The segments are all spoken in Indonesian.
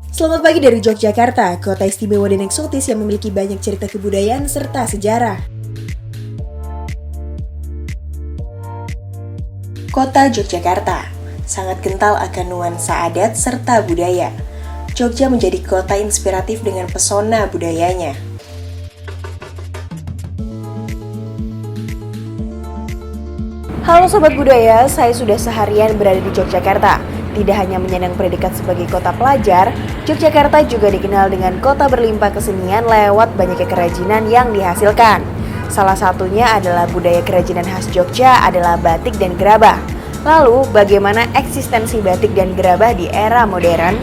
Selamat pagi dari Yogyakarta, kota istimewa dan eksotis yang memiliki banyak cerita kebudayaan serta sejarah. Kota Yogyakarta sangat kental akan nuansa adat serta budaya. Jogja menjadi kota inspiratif dengan pesona budayanya. Halo Sobat Budaya, saya sudah seharian berada di Yogyakarta. Tidak hanya menyandang predikat sebagai kota pelajar, Yogyakarta juga dikenal dengan kota berlimpah kesenian lewat banyaknya kerajinan yang dihasilkan. Salah satunya adalah budaya kerajinan khas Jogja adalah batik dan gerabah. Lalu, bagaimana eksistensi batik dan gerabah di era modern?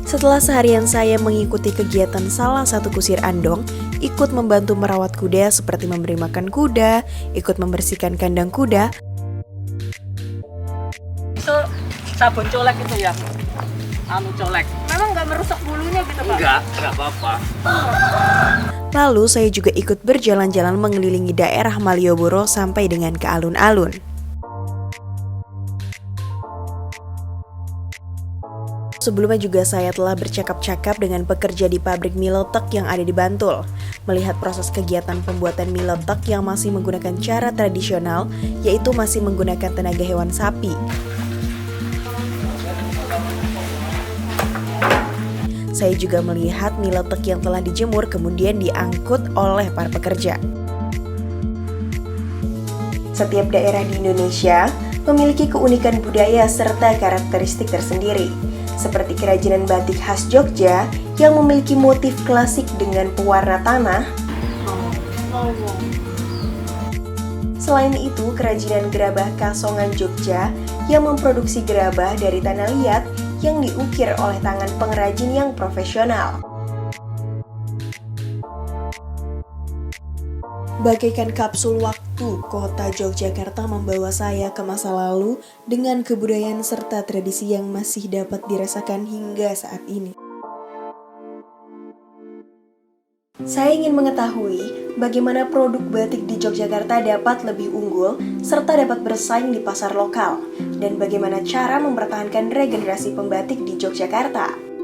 Setelah seharian saya mengikuti kegiatan salah satu kusir andong, ikut membantu merawat kuda seperti memberi makan kuda, ikut membersihkan kandang kuda. Itu sabun colek itu ya, colek. Memang nggak merusak bulunya gitu Pak? Enggak apa-apa. Lalu saya juga ikut berjalan-jalan mengelilingi daerah Malioboro sampai dengan ke alun-alun. Sebelumnya juga saya telah bercakap-cakap dengan pekerja di pabrik mie letek yang ada di Bantul. Melihat proses kegiatan pembuatan mie letek yang masih menggunakan cara tradisional, yaitu masih menggunakan tenaga hewan sapi. Saya juga melihat mie letek yang telah dijemur kemudian diangkut oleh para pekerja. Setiap daerah di Indonesia memiliki keunikan budaya serta karakteristik tersendiri. Seperti kerajinan batik khas Jogja yang memiliki motif klasik dengan pewarna tanah. Selain itu, kerajinan gerabah Kasongan Jogja yang memproduksi gerabah dari tanah liat yang diukir oleh tangan pengrajin yang profesional. Bagaikan kapsul waktu, kota Yogyakarta membawa saya ke masa lalu dengan kebudayaan serta tradisi yang masih dapat dirasakan hingga saat ini. Saya ingin mengetahui bagaimana produk batik di Yogyakarta dapat lebih unggul serta dapat bersaing di pasar lokal, dan bagaimana cara mempertahankan regenerasi pembatik di Yogyakarta.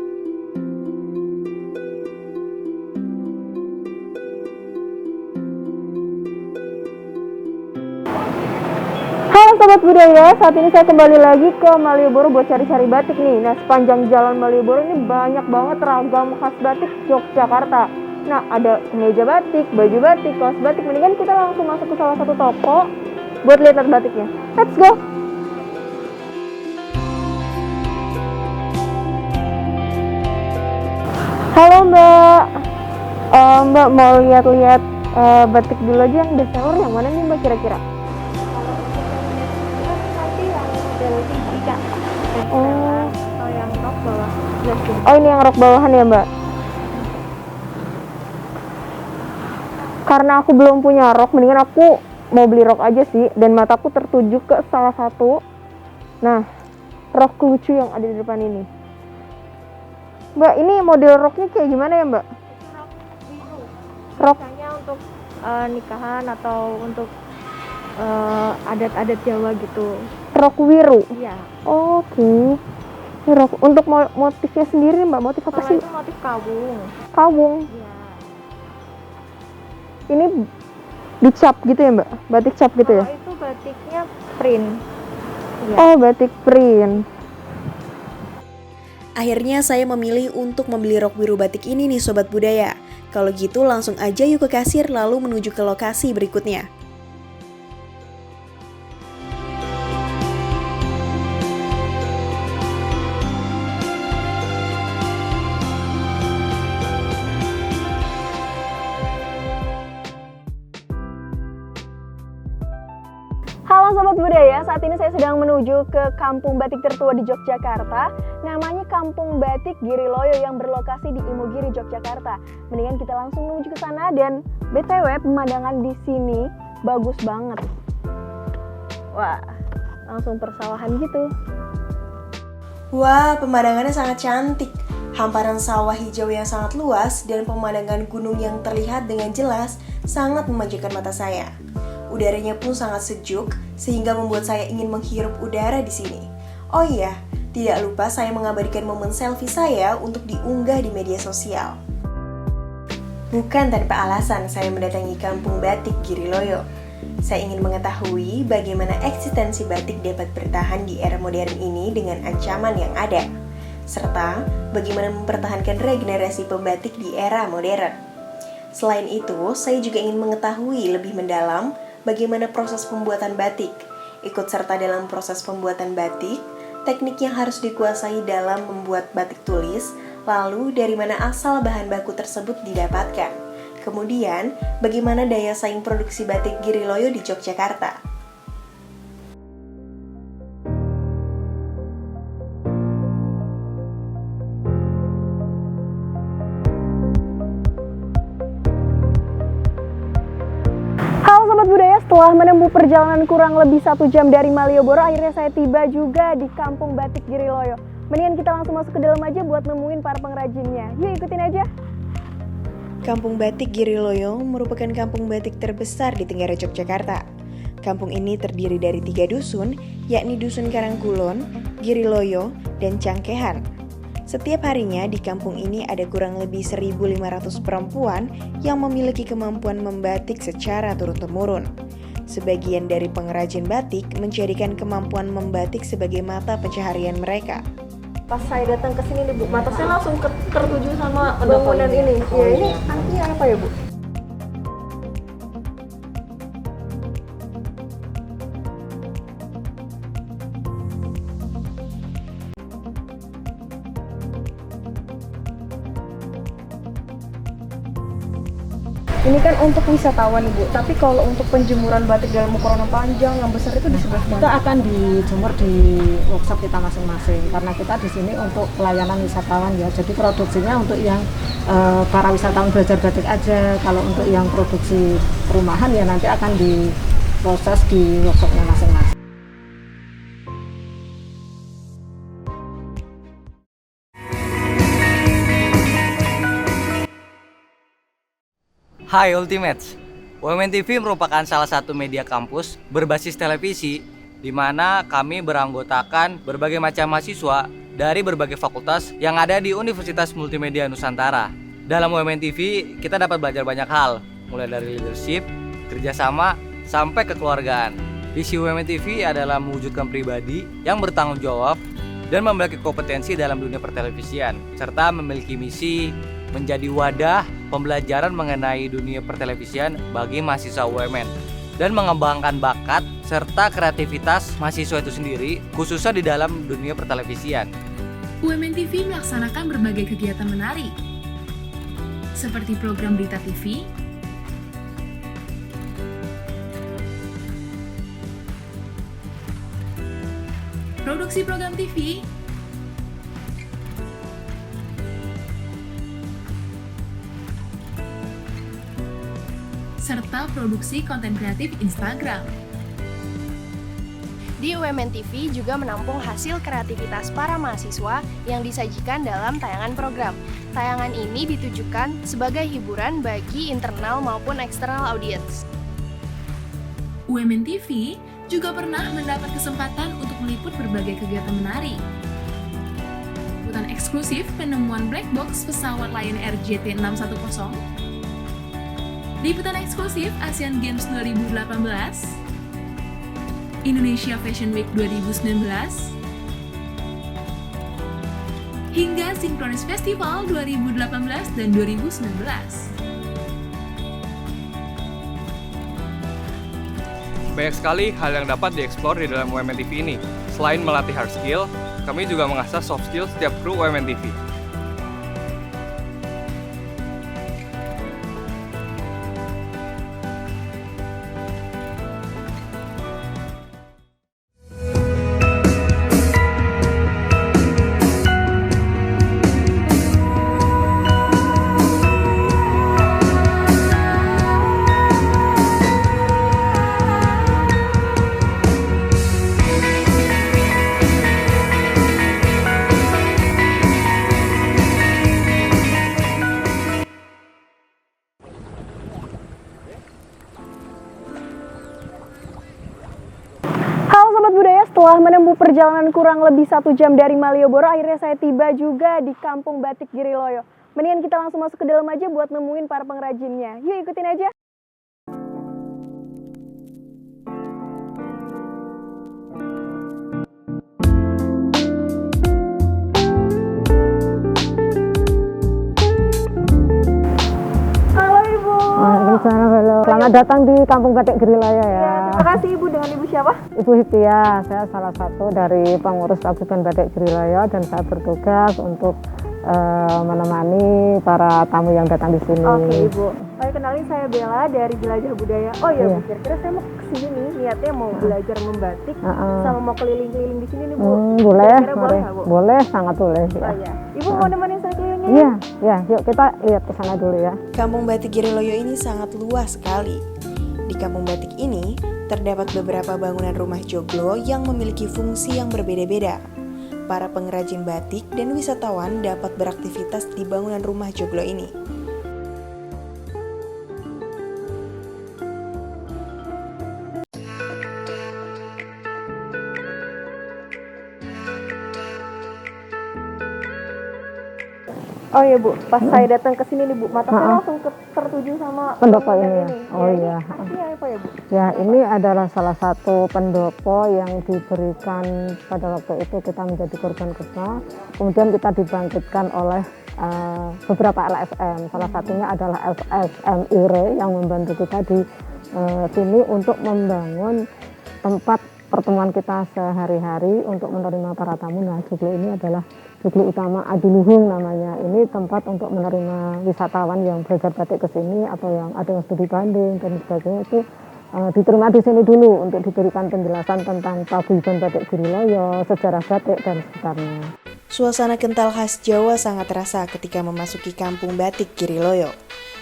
Halo Sobat Budaya, saat ini saya kembali lagi ke Malioboro buat cari-cari batik nih. Nah, sepanjang jalan Malioboro ini banyak banget ragam khas batik Yogyakarta. Nah, ada kemeja batik, baju batik, kaos batik. Mendingan kita langsung masuk ke salah satu toko buat lihat batiknya. Let's go! Halo Mbak, Mbak mau lihat-lihat batik dulu aja yang bestseller yang mana nih Mbak kira-kira? Oh, ini yang rok bawahan ya Mbak? Karena aku belum punya rok, mendingan aku mau beli rok aja sih. Dan mataku tertuju ke salah satu, nah, rok lucu yang ada di depan ini. Mbak, ini model roknya kayak gimana ya Mbak? Rok biru. Rok Biasanya untuk nikahan atau untuk adat-adat Jawa gitu. rok wiru? Iya. Oke. Ini rok untuk motifnya sendiri Mbak, motif apa Kalau sih? itu motif kawung. Kawung. Iya. Ini dicap gitu ya Mbak? Batik cap gitu ya? Kalau itu batiknya print. Iya. Oh, batik print. Akhirnya saya memilih untuk membeli rok biru batik ini nih Sobat Budaya. Kalau gitu langsung aja yuk ke kasir lalu menuju ke lokasi berikutnya. Halo Sobat Budaya, saat ini saya sedang menuju ke kampung batik tertua di Yogyakarta. Namanya Kampung Batik Giriloyo yang berlokasi di Imogiri, Yogyakarta. Mendingan kita langsung menuju ke sana dan BTW pemandangan di sini bagus banget. Wah, langsung persawahan gitu. Wah, pemandangannya sangat cantik. Hamparan sawah hijau yang sangat luas dan pemandangan gunung yang terlihat dengan jelas sangat memanjakan mata saya. Udaranya pun sangat sejuk, sehingga membuat saya ingin menghirup udara di sini. Oh iya, tidak lupa saya mengabadikan momen selfie saya untuk diunggah di media sosial. Bukan tanpa alasan saya mendatangi Kampung Batik Giriloyo. Saya ingin mengetahui bagaimana eksistensi batik dapat bertahan di era modern ini dengan ancaman yang ada, serta bagaimana mempertahankan regenerasi pembatik di era modern. Selain itu, saya juga ingin mengetahui lebih mendalam bagaimana proses pembuatan batik, ikut serta dalam proses pembuatan batik, teknik yang harus dikuasai dalam membuat batik tulis, lalu dari mana asal bahan baku tersebut didapatkan. Kemudian, bagaimana daya saing produksi batik Giriloyo di Yogyakarta. Halo Sobat Budaya, setelah menempuh perjalanan kurang lebih 1 jam dari Malioboro, akhirnya saya tiba juga di Kampung Batik Giriloyo. Mendingan kita langsung masuk ke dalam aja buat nemuin para pengrajinnya. Yuk ikutin aja. Kampung Batik Giriloyo merupakan kampung batik terbesar di Tenggara Yogyakarta. Kampung ini terdiri dari 3 dusun, yakni Dusun Karangkulon, Giriloyo, dan Cangkehan. Setiap harinya di kampung ini ada kurang lebih 1.500 perempuan yang memiliki kemampuan membatik secara turun-temurun. Sebagian dari pengrajin batik menjadikan kemampuan membatik sebagai mata pencaharian mereka. Pas saya datang ke sini nih Bu, mata saya langsung tertuju sama bangunan ini. Ya, ini artinya apa ya Bu? Ini kan untuk wisatawan Ibu, tapi kalau untuk penjemuran batik dalam ukuran yang panjang, yang besar itu di sebelah Kita mana? akan dijemur di workshop kita masing-masing karena kita di sini untuk pelayanan wisatawan ya. Jadi produksinya untuk yang para wisatawan belajar batik aja. Kalau untuk yang produksi perumahan ya nanti akan diproses di workshopnya masing-masing. Hai Ultimates, UMN TV merupakan salah satu media kampus berbasis televisi di mana kami beranggotakan berbagai macam mahasiswa dari berbagai fakultas yang ada di Universitas Multimedia Nusantara. Dalam UMN TV, kita dapat belajar banyak hal, mulai dari leadership, kerjasama, sampai kekeluargaan. Visi UMN TV adalah mewujudkan pribadi yang bertanggung jawab dan memiliki kompetensi dalam dunia pertelevisian, serta memiliki misi menjadi wadah pembelajaran mengenai dunia pertelevisian bagi mahasiswa UMN dan mengembangkan bakat serta kreativitas mahasiswa itu sendiri, khususnya di dalam dunia pertelevisian. UMN TV melaksanakan berbagai kegiatan menarik, seperti program berita TV, produksi program TV, serta produksi konten kreatif Instagram. Di UMN TV juga menampung hasil kreativitas para mahasiswa yang disajikan dalam tayangan program. Tayangan ini ditujukan sebagai hiburan bagi internal maupun eksternal audiens. UMN TV juga pernah mendapat kesempatan untuk meliput berbagai kegiatan menarik. Liputan eksklusif penemuan black box pesawat Lion Air JT610, liputan eksklusif Asian Games 2018, Indonesia Fashion Week 2019, hingga Synchronous Festival 2018 dan 2019. Banyak sekali hal yang dapat dieksplor di dalam UMN TV ini. Selain melatih hard skill, kami juga mengasah soft skill setiap kru UMN TV. Setelah menempuh perjalanan kurang lebih 1 jam dari Malioboro, akhirnya saya tiba juga di Kampung Batik Giriloyo. Mendingan kita langsung masuk ke dalam aja buat nemuin para pengrajinnya. Yuk ikutin aja. Halo Ibu. Waalaikumsalam. Selamat datang di Kampung Batik Giriloyo ya. Terima kasih Ibu. Dengan Ibu siapa? Ibu Hiptia, saya salah satu dari pengurus Paguyuban Batik Giriloyo dan saya bertugas untuk menemani para tamu yang datang di sini. Oke Ibu. Kenalin saya Bella dari Jelajah Budaya. Oh iya Bu, kira-kira saya mau kesini nih, niatnya mau belajar membatik sama mau keliling-keliling di sini nih Bu. Boleh, Kira-kira boleh nggak, Bu? boleh, sangat boleh. Oh Ya. iya. Ibu mau nemenin saya kelilingnya? Iya, ya, yuk kita lihat ke sana dulu ya. Kampung Batik Giriloyo ini sangat luas sekali. Di kampung batik ini terdapat beberapa bangunan rumah joglo yang memiliki fungsi yang berbeda-beda. Para pengrajin batik dan wisatawan dapat beraktivitas di bangunan rumah joglo ini. Oh iya Bu, pas saya datang ke sini nih Bu, mata saya langsung tertuju sama Pendopo bangunan ini ya? Oh iya. Artinya apa ya Bu? Ya, ini adalah salah satu pendopo yang diberikan pada waktu itu kita menjadi korban gempa. Kemudian kita dibangkitkan oleh beberapa LSM. Salah satunya adalah LSM IRE yang membantu kita di sini untuk membangun tempat pertemuan kita sehari-hari untuk menerima para tamu. Nah, joglo ini adalah joglo utama Adiluhung namanya. Ini tempat untuk menerima wisatawan yang belajar batik ke sini atau yang ada yang studi banding dan sebagainya itu diterima di sini dulu untuk diberikan penjelasan tentang Paguyuban Batik Giriloyo, sejarah batik dan sekitarnya. Suasana kental khas Jawa sangat terasa ketika memasuki Kampung Batik Giriloyo.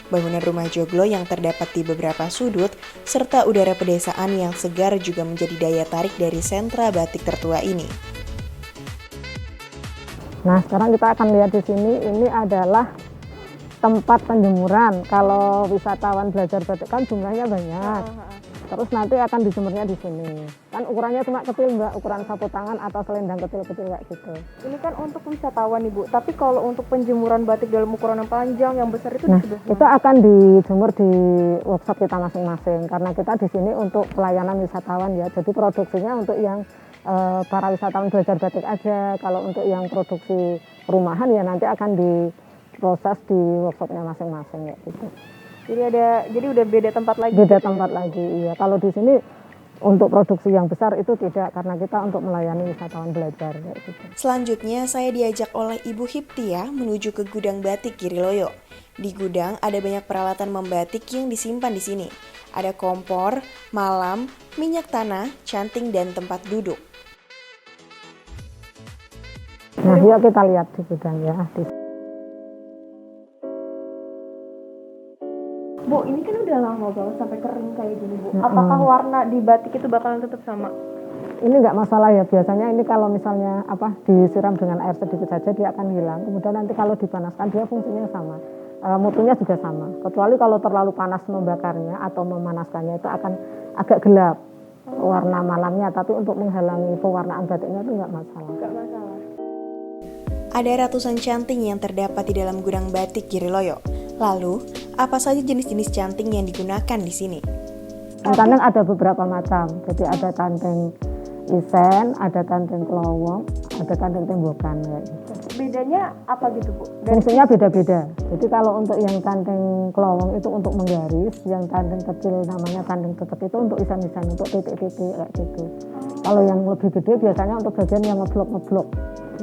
Bangunan rumah joglo yang terdapat di beberapa sudut, serta udara pedesaan yang segar juga menjadi daya tarik dari sentra batik tertua ini. Nah, sekarang kita akan lihat di sini, ini adalah tempat penjemuran. Kalau wisatawan belajar batik kan jumlahnya banyak. Terus nanti akan dijemurnya di sini. Kan ukurannya cuma kecil Mbak, ukuran sapu tangan atau selendang kecil-kecil kayak gitu. Ini kan untuk wisatawan nih Bu, tapi kalau untuk penjemuran batik dalam ukuran yang panjang, yang besar itu Nah, di sebelah itu akan dijemur di workshop kita masing-masing. Karena kita di sini untuk pelayanan wisatawan ya. Jadi produksinya untuk yang para wisatawan belajar batik aja. Kalau untuk yang produksi rumahan ya nanti akan diproses di workshopnya masing-masing kayak gitu. Jadi udah beda tempat lagi. Beda tempat lagi, iya. Kalau di sini untuk produksi yang besar itu tidak, karena kita untuk melayani wisatawan belajar kayak gitu. Selanjutnya saya diajak oleh Ibu Hiptia menuju ke gudang batik Giriloyo. Di gudang ada banyak peralatan membatik yang disimpan di sini. Ada kompor, malam, minyak tanah, canting dan tempat duduk. Nah, yuk kita lihat di gudang ya. Bu, ini kan udah lama banget sampai kering kayak gini Bu. Apakah warna di batik itu bakalan tetap sama? Ini nggak masalah ya, biasanya ini kalau misalnya disiram dengan air sedikit saja dia akan hilang. Kemudian nanti kalau dipanaskan dia fungsinya sama, mutunya juga sama. Kecuali kalau terlalu panas membakarnya atau memanaskannya itu akan agak gelap warna malamnya. Tapi untuk menghalangi pewarnaan batiknya itu nggak masalah. Nggak masalah. Ada ratusan canting yang terdapat di dalam gudang batik Giriloyo. Lalu, apa saja jenis-jenis canting yang digunakan di sini? Canting ada beberapa macam. Jadi ada canting isen, ada canting kelowong, ada canting tembokan kayak gitu. Bedanya apa gitu Bu? Fungsinya beda-beda. Jadi kalau untuk yang canting kelowong itu untuk menggaris, yang canting kecil namanya canting tetep itu untuk isen-isen, untuk titik-titik kayak gitu. Kalau yang lebih gede biasanya untuk bagian yang ngeblok-ngeblok,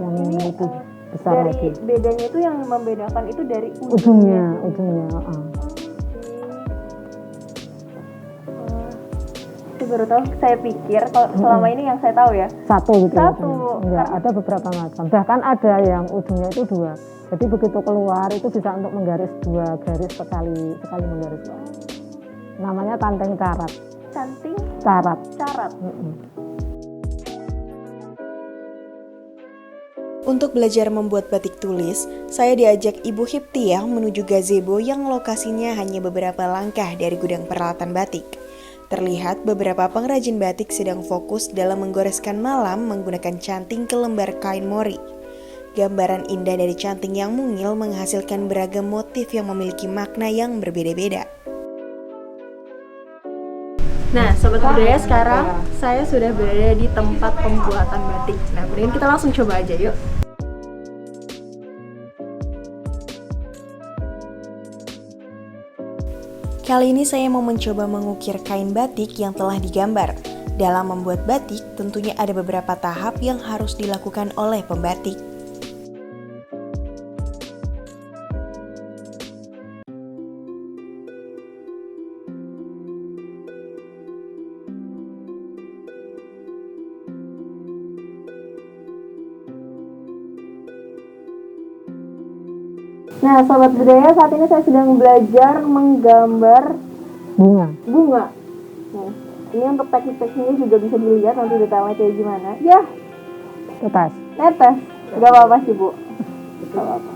yang lebih besar dari lagi. bedanya itu yang membedakan itu dari Ujungnya. Saya baru tahu, saya pikir kalau selama ini yang saya tahu ya Satu gitu. Satu. Enggak, ada beberapa macam. Bahkan ada yang ujungnya itu 2. Jadi begitu keluar itu bisa untuk menggaris 2 garis sekali menggaris. Namanya canting carat. canting Carat. carat. Untuk belajar membuat batik tulis, saya diajak Ibu Hiptia menuju gazebo yang lokasinya hanya beberapa langkah dari gudang peralatan batik. Terlihat beberapa pengrajin batik sedang fokus dalam menggoreskan malam menggunakan canting ke lembar kain mori. Gambaran indah dari canting yang mungil menghasilkan beragam motif yang memiliki makna yang berbeda-beda. Nah, Sobat Budaya, sekarang saya sudah berada di tempat pembuatan batik. Nah, mending kita langsung coba aja yuk. Kali ini saya mau mencoba mengukir kain batik yang telah digambar. Dalam membuat batik, tentunya ada beberapa tahap yang harus dilakukan oleh pembatik. Nah, Sobat Budaya, saat ini saya sedang belajar menggambar Bunga. bunga. Nah, ini untuk teknik-tekniknya juga bisa dilihat nanti detailnya kayak gimana. Ya, Tetas. netes. Gak apa-apa sih, Bu. Gak apa-apa.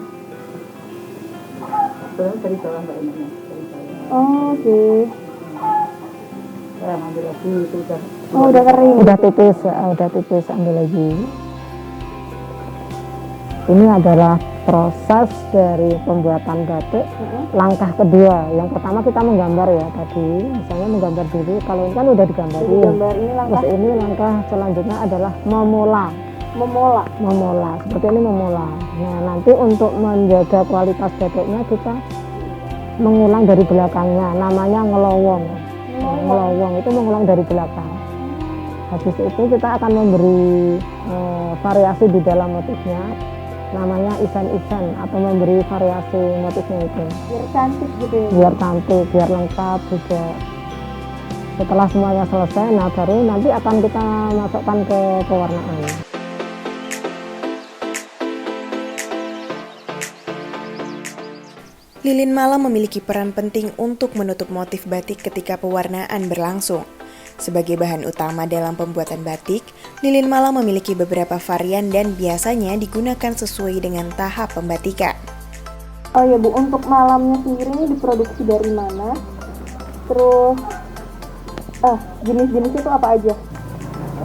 Dari bawah Mbak ini. Oh, oke. Ambil lagi itu udah. Oh, udah kering. Udah tipis, ambil lagi. Ini adalah proses dari pembuatan batik langkah kedua. Yang pertama kita menggambar ya tadi, misalnya menggambar dulu. Kalau ini kan udah digambarin. Gambar ini langkah Terus ini langkah selanjutnya adalah memola. memola. Seperti ini memola. Nah, nanti untuk menjaga kualitas batiknya kita mengulang dari belakangnya. Namanya ngelowong. Ngelowong itu mengulang dari belakang. Habis itu kita akan memberi variasi di dalam motifnya. Namanya isan-isan atau memberi variasi motifnya itu. Biar cantik gitu ya. Biar cantik, biar lengkap juga. Setelah semuanya selesai, nah baru nanti akan kita masukkan ke pewarnaan. Lilin malam memiliki peran penting untuk menutup motif batik ketika pewarnaan berlangsung. Sebagai bahan utama dalam pembuatan batik, lilin malam memiliki beberapa varian dan biasanya digunakan sesuai dengan tahap pembatikan. Oh ya Bu, untuk malamnya sendiri ini diproduksi dari mana? Terus, jenis-jenisnya itu apa aja?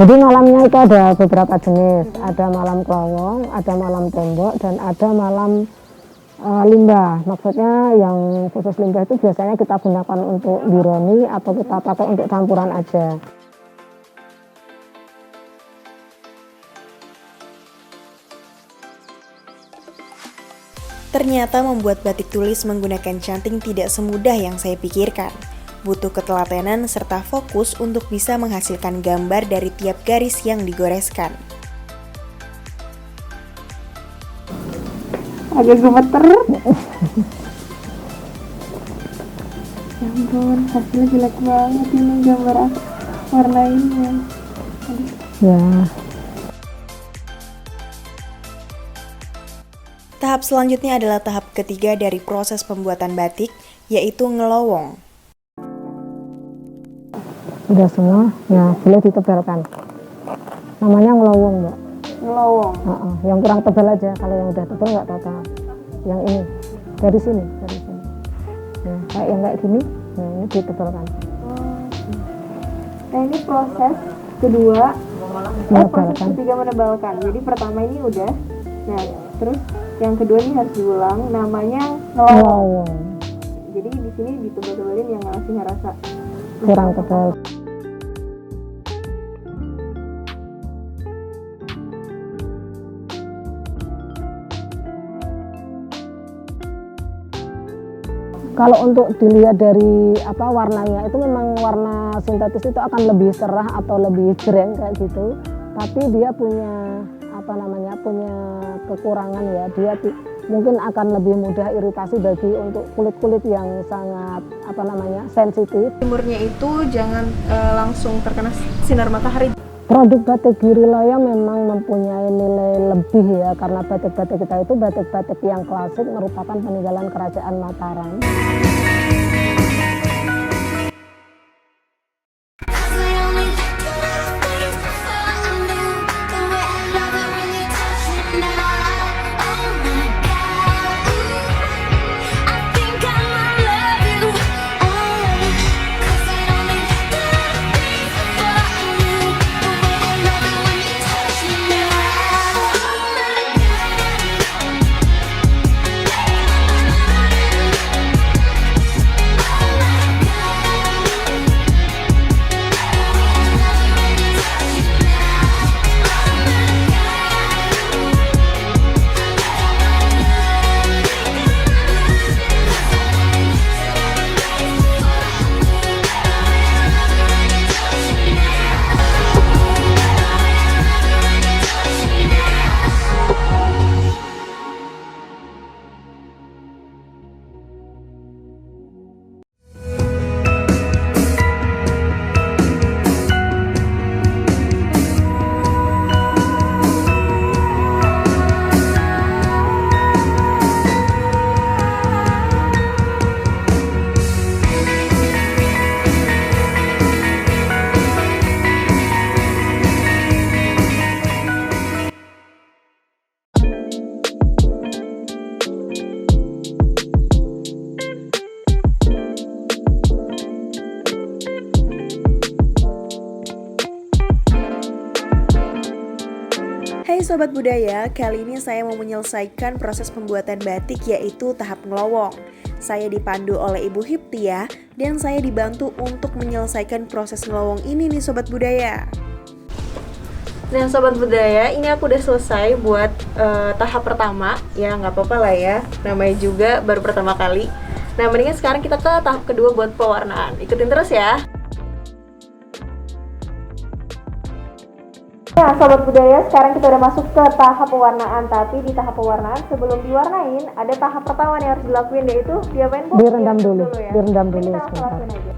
Jadi malamnya itu ada beberapa jenis. Ada malam kelowong, ada malam tembok, dan ada malam limbah. Maksudnya yang khusus limbah itu biasanya kita gunakan untuk dironi atau kita pakai untuk campuran aja. Ternyata membuat batik tulis menggunakan canting tidak semudah yang saya pikirkan. Butuh ketelatenan serta fokus untuk bisa menghasilkan gambar dari tiap garis yang digoreskan. Agak gemeter. Ya ampun, hasilnya jelek banget ini gambar warna ini. Ya. Tahap selanjutnya adalah tahap ketiga dari proses pembuatan batik, yaitu ngelowong. Udah semua, ya boleh ditebalkan. Namanya ngelowong, Mbak. Ngelowong. Yang kurang tebal aja, kalau yang udah tebal nggak apa-apa. Yang ini, dari sini. Nah, kayak yang kayak gini, nah ini ditebalkan. Nah ini proses kedua, proses Menebalkan. ketiga menebalkan. Jadi pertama ini udah, nah terus yang kedua ini harus diulang, namanya ngelowong. Ngelowong. Jadi di sini ditebal-tebalin yang ngasih rasa Kurang tebal. Kalau untuk dilihat dari warnanya itu memang warna sintetis itu akan lebih cerah atau lebih jreng kayak gitu. Tapi dia punya punya kekurangan ya. Dia mungkin akan lebih mudah iritasi bagi untuk kulit-kulit yang sangat sensitif. Jemurnya itu jangan langsung terkena sinar matahari. Produk batik Giriloyo memang mempunyai nilai lebih ya, karena batik-batik kita itu batik-batik yang klasik merupakan peninggalan kerajaan Mataram. nih Sobat Budaya, kali ini saya mau menyelesaikan proses pembuatan batik yaitu tahap ngelowong. Saya dipandu oleh Ibu Hiptia dan saya dibantu untuk menyelesaikan proses ngelowong ini nih Sobat Budaya. Nah Sobat Budaya, ini aku udah selesai buat tahap pertama. Ya nggak apa-apa lah ya, namanya juga baru pertama kali. Nah mendingan sekarang kita ke tahap kedua buat pewarnaan. Ikutin terus ya. Nah, Sobat Budaya, sekarang kita udah masuk ke tahap pewarnaan. Tapi di tahap pewarnaan, sebelum diwarnain, ada tahap pertama yang harus dilakuin, yaitu diapain, Bu? Direndam dulu, ya. direndam dulu Kita langsung sebentar. lakuin aja.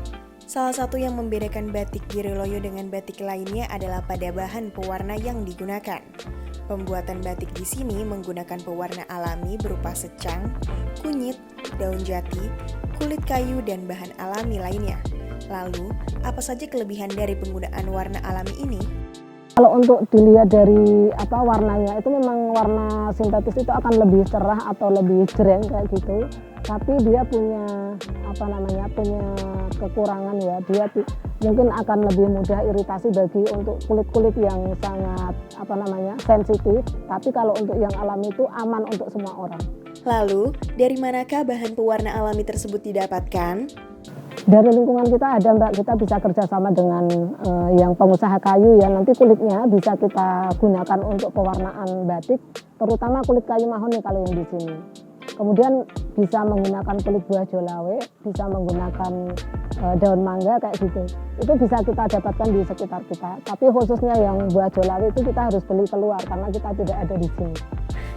Salah satu yang membedakan batik Giriloyo dengan batik lainnya adalah pada bahan pewarna yang digunakan. Pembuatan batik di sini menggunakan pewarna alami berupa secang, kunyit, daun jati, kulit kayu, dan bahan alami lainnya. Lalu, apa saja kelebihan dari penggunaan warna alami ini? Kalau untuk dilihat dari warnanya itu memang warna sintetis itu akan lebih cerah atau lebih jreng kayak gitu. Tapi dia punya punya kekurangan ya. Dia mungkin akan lebih mudah iritasi bagi untuk kulit-kulit yang sangat sensitif. Tapi kalau untuk yang alami itu aman untuk semua orang. Lalu, dari manakah bahan pewarna alami tersebut didapatkan? Dari lingkungan kita ada Mbak, kita bisa kerjasama dengan yang pengusaha kayu ya, nanti kulitnya bisa kita gunakan untuk pewarnaan batik, terutama kulit kayu mahoni kalau yang di sini. Kemudian bisa menggunakan kulit buah jolawe, bisa menggunakan daun mangga kayak gitu. Itu bisa kita dapatkan di sekitar kita, tapi khususnya yang buah jolawe itu kita harus beli keluar karena kita tidak ada di sini.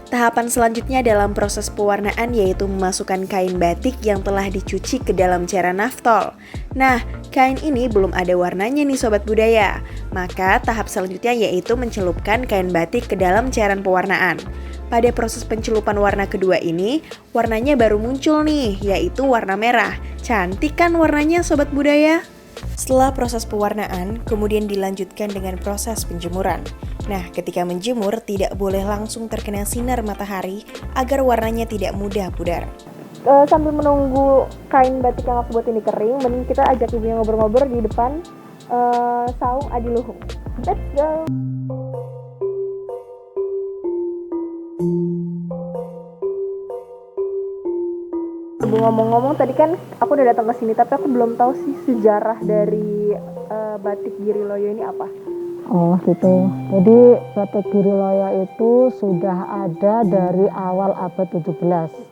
Tahapan selanjutnya dalam proses pewarnaan yaitu memasukkan kain batik yang telah dicuci ke dalam cairan naftol. Nah, kain ini belum ada warnanya nih Sobat Budaya. Maka tahap selanjutnya yaitu mencelupkan kain batik ke dalam cairan pewarnaan. Pada proses pencelupan warna kedua ini, warnanya baru muncul nih, yaitu warna merah. Cantik kan warnanya Sobat Budaya? Setelah proses pewarnaan, kemudian dilanjutkan dengan proses penjemuran. Nah, ketika menjemur tidak boleh langsung terkena sinar matahari agar warnanya tidak mudah pudar. Sambil menunggu kain batik yang aku buat ini kering, mending kita ajak ibunya ngobrol-ngobrol di depan saung Adiluhung. Let's go! Ngomong-ngomong, tadi kan aku udah datang ke sini, tapi aku belum tahu sih sejarah dari batik Giriloyo ini apa. Oh gitu. Jadi batik Giriloyo itu sudah ada dari awal abad 17.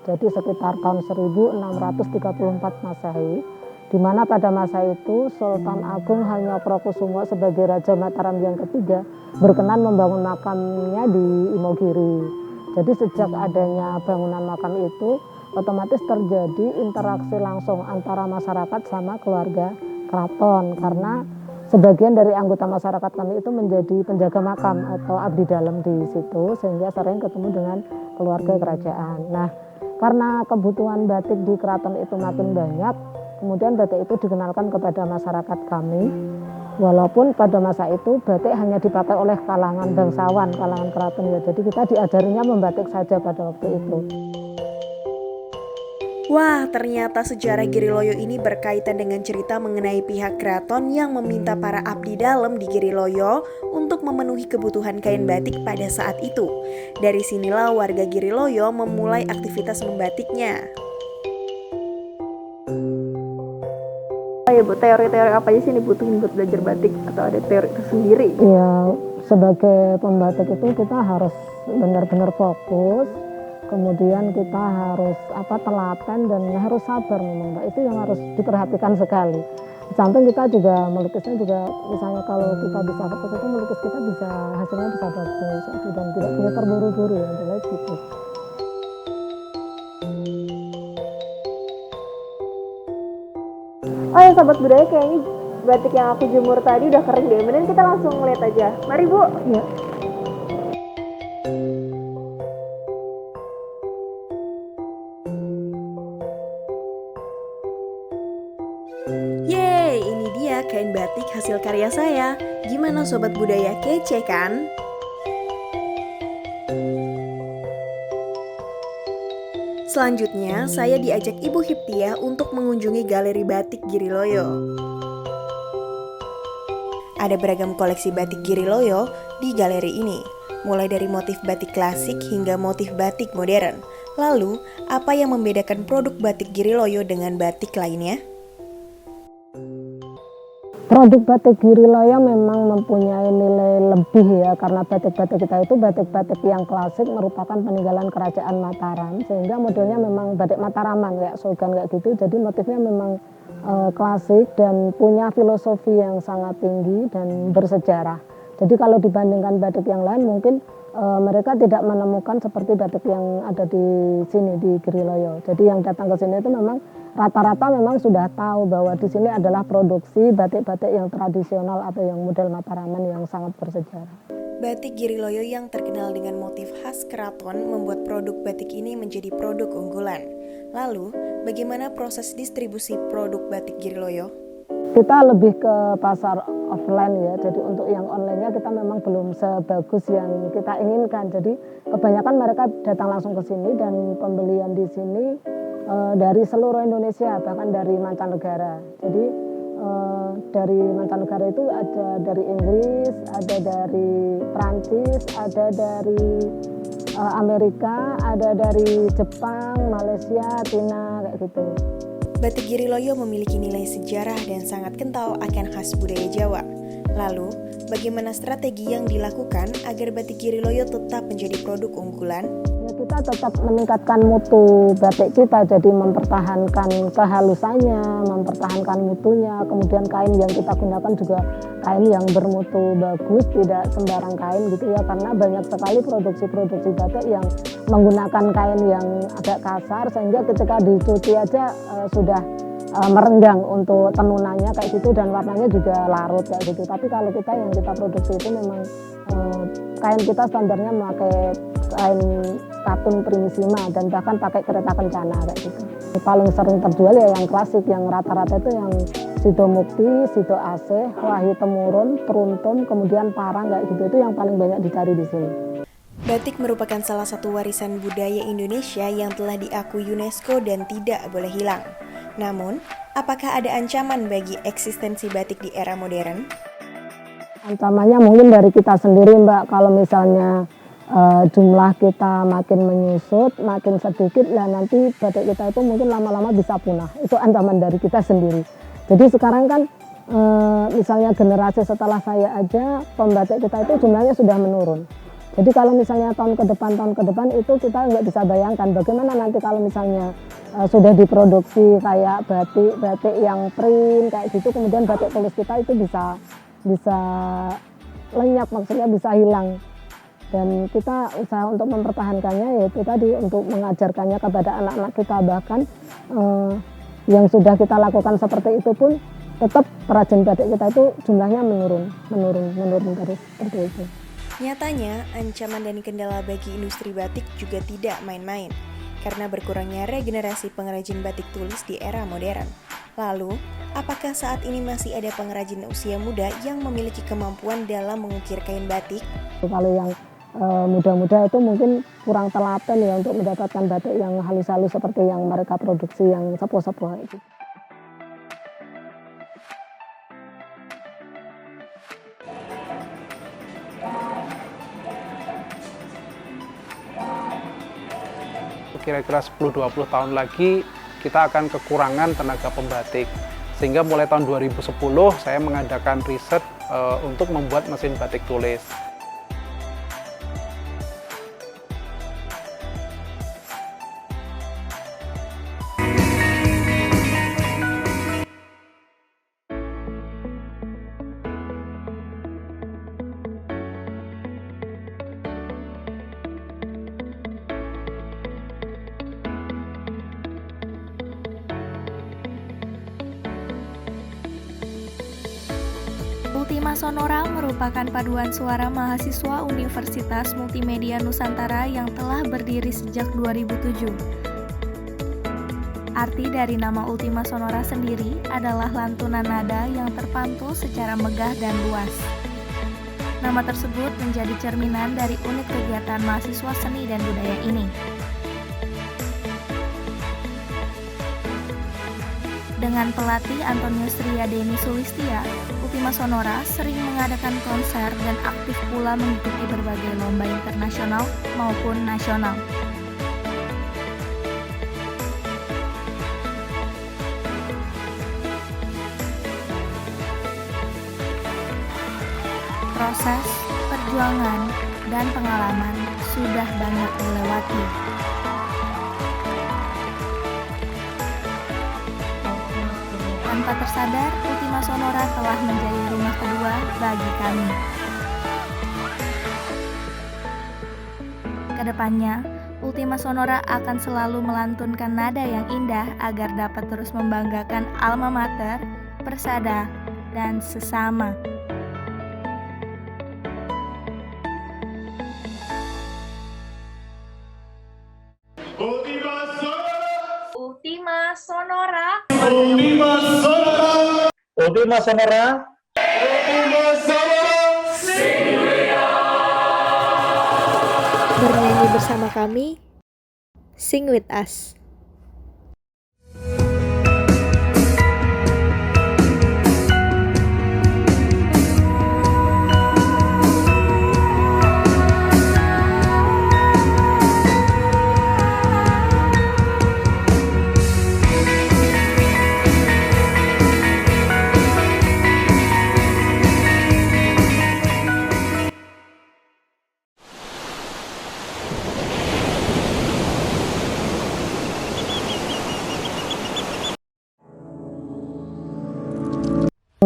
Jadi sekitar tahun 1634 Masehi. Di mana pada masa itu Sultan Agung Hanyokrokusumo sebagai Raja Mataram yang ketiga berkenan membangun makamnya di Imogiri. Jadi sejak adanya bangunan makam itu otomatis terjadi interaksi langsung antara masyarakat sama keluarga keraton, karena sebagian dari anggota masyarakat kami itu menjadi penjaga makam atau abdi dalam di situ, sehingga sering ketemu dengan keluarga kerajaan. Nah, karena kebutuhan batik di keraton itu makin banyak, kemudian batik itu dikenalkan kepada masyarakat kami. Walaupun pada masa itu batik hanya dipakai oleh kalangan bangsawan, kalangan keraton ya. Jadi kita diajarinya membatik saja pada waktu itu. Wah, ternyata sejarah Giriloyo ini berkaitan dengan cerita mengenai pihak keraton yang meminta para abdi dalam di Giriloyo untuk memenuhi kebutuhan kain batik pada saat itu. Dari sinilah warga Giriloyo memulai aktivitas membatiknya. Oh ya Bu, teori-teori apa aja sih ini butuhin buat belajar batik, atau ada teori tersendiri? Ya, sebagai pembatik itu kita harus benar-benar fokus. Kemudian kita harus telaten dan harus sabar memang Mbak. Itu yang harus diperhatikan sekali. Di samping kita juga melukisnya juga, misalnya kalau kita bisa fokus itu melukis kita bisa hasilnya bisa bagus dan tidak boleh terburu-buru ya, jelas gitu. Oh ya Sobat Budaya, kayaknya batik yang aku jemur tadi udah kering deh. Mending kita langsung ngeliat aja. Mari Bu. Ya. Yeay, ini dia kain batik hasil karya saya. Gimana Sobat Budaya, kece kan? Selanjutnya, saya diajak Ibu Hiptia untuk mengunjungi galeri batik Giriloyo. Ada beragam koleksi batik Giriloyo di galeri ini. mulai dari motif batik klasik hingga motif batik modern. Lalu, apa yang membedakan produk batik Giriloyo dengan batik lainnya? Produk batik Giriloyo memang mempunyai nilai lebih ya, karena batik-batik kita itu batik-batik yang klasik merupakan peninggalan kerajaan Mataram, sehingga modelnya memang batik Mataraman kayak slogan kayak gitu. Jadi motifnya memang klasik dan punya filosofi yang sangat tinggi dan bersejarah. Jadi kalau dibandingkan batik yang lain mungkin mereka tidak menemukan seperti batik yang ada di sini di Giriloyo. Jadi yang datang ke sini itu memang rata-rata memang sudah tahu bahwa di sini adalah produksi batik-batik yang tradisional atau yang model Mataraman yang sangat bersejarah. Batik Giriloyo yang terkenal dengan motif khas keraton membuat produk batik ini menjadi produk unggulan. Lalu, bagaimana proses distribusi produk batik Giriloyo? Kita lebih ke pasar offline ya, jadi untuk yang online-nya kita memang belum sebagus yang kita inginkan. Jadi kebanyakan mereka datang langsung ke sini dan pembelian di sini dari seluruh Indonesia, bahkan dari mancanegara. Jadi dari mancanegara itu ada dari Inggris, ada dari Prancis, ada dari Amerika, ada dari Jepang, Malaysia, Cina, kayak gitu. Batik Giriloyo memiliki nilai sejarah dan sangat kental akan khas budaya Jawa. Lalu, bagaimana strategi yang dilakukan agar batik Giriloyo tetap menjadi produk unggulan? Ya, kita tetap meningkatkan mutu batik kita, jadi mempertahankan kehalusannya, mempertahankan mutunya. Kemudian kain yang kita gunakan juga kain yang bermutu bagus, tidak sembarang kain gitu ya, karena banyak sekali produksi-produksi batik yang menggunakan kain yang agak kasar sehingga ketika dicuci aja sudah merenggang untuk tenunannya kayak gitu dan warnanya juga larut kayak gitu. Tapi kalau kita yang kita produksi itu memang kain kita standarnya memakai kain katun primisima dan bahkan pakai kereta kencana kayak gitu. Paling sering terjual ya yang klasik, yang rata-rata itu yang Sido Mukti, Sido Asih, Wahyu Temurun, Truntun, kemudian Parang kayak gitu, itu yang paling banyak dicari di sini. Batik merupakan salah satu warisan budaya Indonesia yang telah diakui UNESCO dan tidak boleh hilang. Namun, apakah ada ancaman bagi eksistensi batik di era modern? Ancamannya mungkin dari kita sendiri, Mbak. Kalau misalnya jumlah kita makin menyusut, makin sedikit, lah nanti batik kita itu mungkin lama-lama bisa punah. Itu ancaman dari kita sendiri. Jadi sekarang kan misalnya generasi setelah saya aja, pembatik kita itu jumlahnya sudah menurun. Jadi kalau misalnya tahun ke depan itu kita nggak bisa bayangkan bagaimana nanti kalau misalnya sudah diproduksi kayak batik yang print kayak gitu, kemudian batik tulis kita itu bisa lenyap, maksudnya bisa hilang. Dan kita usaha untuk mempertahankannya yaitu tadi untuk mengajarkannya kepada anak-anak kita, bahkan yang sudah kita lakukan seperti itu pun tetap perajin batik kita itu jumlahnya menurun terus seperti itu. Nyatanya, ancaman dan kendala bagi industri batik juga tidak main-main, karena berkurangnya regenerasi pengrajin batik tulis di era modern. Lalu, apakah saat ini masih ada pengrajin usia muda yang memiliki kemampuan dalam mengukir kain batik? Kalau yang muda-muda itu mungkin kurang telaten ya untuk mendapatkan batik yang halus-halus seperti yang mereka produksi yang sepuh-sepuh itu. Kira-kira 10-20 tahun lagi kita akan kekurangan tenaga pembatik, sehingga mulai tahun 2010 saya mengadakan riset untuk membuat mesin batik tulis. Ultima Sonora merupakan paduan suara mahasiswa Universitas Multimedia Nusantara yang telah berdiri sejak 2007. Arti dari nama Ultima Sonora sendiri adalah lantunan nada yang terpantul secara megah dan luas. Nama tersebut menjadi cerminan dari unit kegiatan mahasiswa seni dan budaya ini. Dengan pelatih Antonius Ria Deni Sulistia, Ultima Sonora sering mengadakan konser dan aktif pula mengikuti berbagai lomba internasional maupun nasional. Proses, perjuangan, dan pengalaman sudah banyak dilewati. Tanpa tersadar, Ultima Sonora telah menjadi rumah kedua bagi kami. Kedepannya, Ultima Sonora akan selalu melantunkan nada yang indah agar dapat terus membanggakan alma mater, persada, dan sesama. Ultima Sonora. Ultima Sonora. Ultima Sonora. Ultima Sonora. Bernyanyi bersama kami, Sing With Us.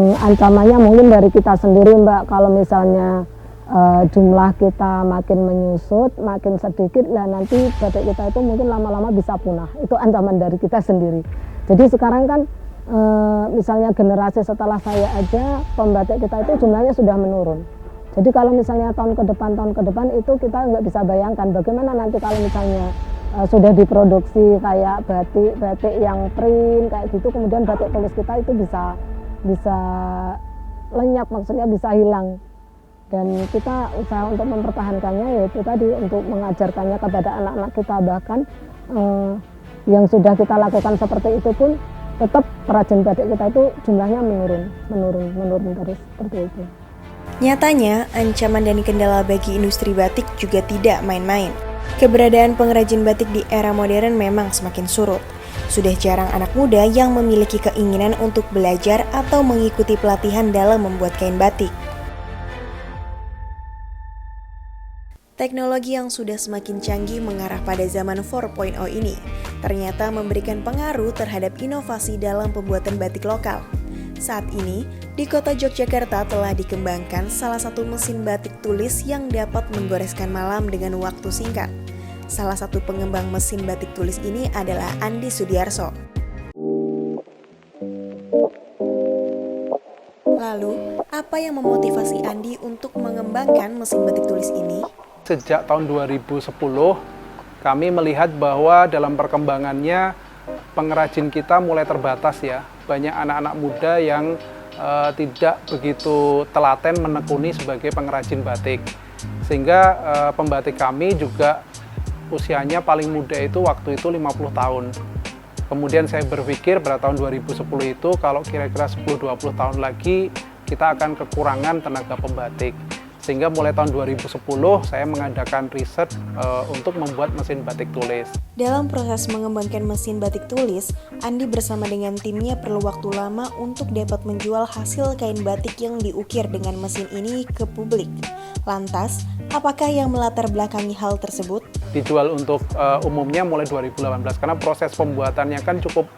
Ancamannya mungkin dari kita sendiri, Mbak. Kalau misalnya jumlah kita makin menyusut, makin sedikit, lah nanti batik kita itu mungkin lama-lama bisa punah. Itu ancaman dari kita sendiri. Jadi sekarang kan misalnya generasi setelah saya aja, pembatik kita itu jumlahnya sudah menurun. Jadi kalau misalnya tahun ke depan itu kita nggak bisa bayangkan bagaimana nanti kalau misalnya sudah diproduksi kayak batik yang print kayak gitu, kemudian batik tulis kita itu bisa lenyap, maksudnya bisa hilang. Dan kita usaha untuk mempertahankannya, yaitu tadi untuk mengajarkannya kepada anak-anak kita, bahkan yang sudah kita lakukan seperti itu pun tetap perajin batik kita itu jumlahnya menurun terus seperti itu. Nyatanya, ancaman dan kendala bagi industri batik juga tidak main-main. Keberadaan pengrajin batik di era modern memang semakin surut. Sudah jarang anak muda yang memiliki keinginan untuk belajar atau mengikuti pelatihan dalam membuat kain batik. Teknologi yang sudah semakin canggih mengarah pada zaman 4.0 ini ternyata memberikan pengaruh terhadap inovasi dalam pembuatan batik lokal. Saat ini, di kota Yogyakarta telah dikembangkan salah satu mesin batik tulis yang dapat menggoreskan malam dengan waktu singkat. Salah satu pengembang mesin batik tulis ini adalah Andi Sudiarso. Lalu, apa yang memotivasi Andi untuk mengembangkan mesin batik tulis ini? Sejak tahun 2010, kami melihat bahwa dalam perkembangannya pengrajin kita mulai terbatas ya. Banyak anak-anak muda yang tidak begitu telaten menekuni sebagai pengrajin batik. Sehingga pembatik kami juga usianya paling muda itu waktu itu 50 tahun. Kemudian saya berpikir pada tahun 2010 itu kalau kira-kira 10-20 tahun lagi kita akan kekurangan tenaga pembatik. Sehingga mulai tahun 2010 saya mengadakan riset untuk membuat mesin batik tulis. Dalam proses mengembangkan mesin batik tulis, Andi bersama dengan timnya perlu waktu lama untuk dapat menjual hasil kain batik yang diukir dengan mesin ini ke publik. Lantas, apakah yang melatar belakangi hal tersebut? Dijual untuk umumnya mulai 2018 karena proses pembuatannya kan cukup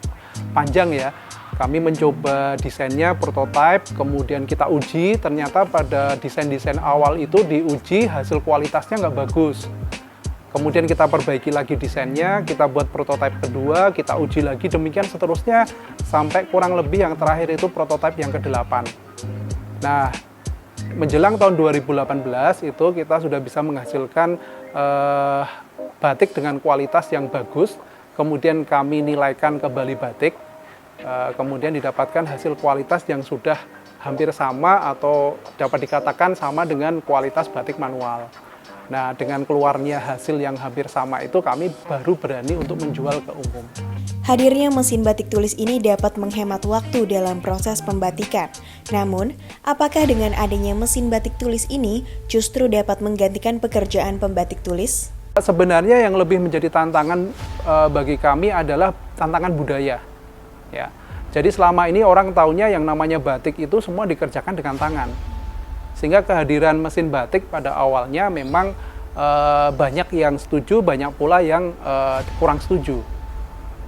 panjang ya. Kami mencoba desainnya, prototipe, kemudian kita uji, ternyata pada desain-desain awal itu diuji hasil kualitasnya nggak bagus. Kemudian kita perbaiki lagi desainnya, kita buat prototipe kedua, kita uji lagi, demikian seterusnya sampai kurang lebih yang terakhir itu prototipe yang ke-8. Nah, menjelang tahun 2018 itu kita sudah bisa menghasilkan batik dengan kualitas yang bagus, kemudian kami nilaikan ke Bali Batik, kemudian didapatkan hasil kualitas yang sudah hampir sama atau dapat dikatakan sama dengan kualitas batik manual. Nah, dengan keluarnya hasil yang hampir sama itu kami baru berani untuk menjual ke umum. Hadirnya mesin batik tulis ini dapat menghemat waktu dalam proses pembatikan. Namun, apakah dengan adanya mesin batik tulis ini justru dapat menggantikan pekerjaan pembatik tulis? Sebenarnya yang lebih menjadi tantangan bagi kami adalah tantangan budaya. Ya. Jadi selama ini orang taunya yang namanya batik itu semua dikerjakan dengan tangan. Sehingga kehadiran mesin batik pada awalnya memang banyak yang setuju, banyak pula yang kurang setuju.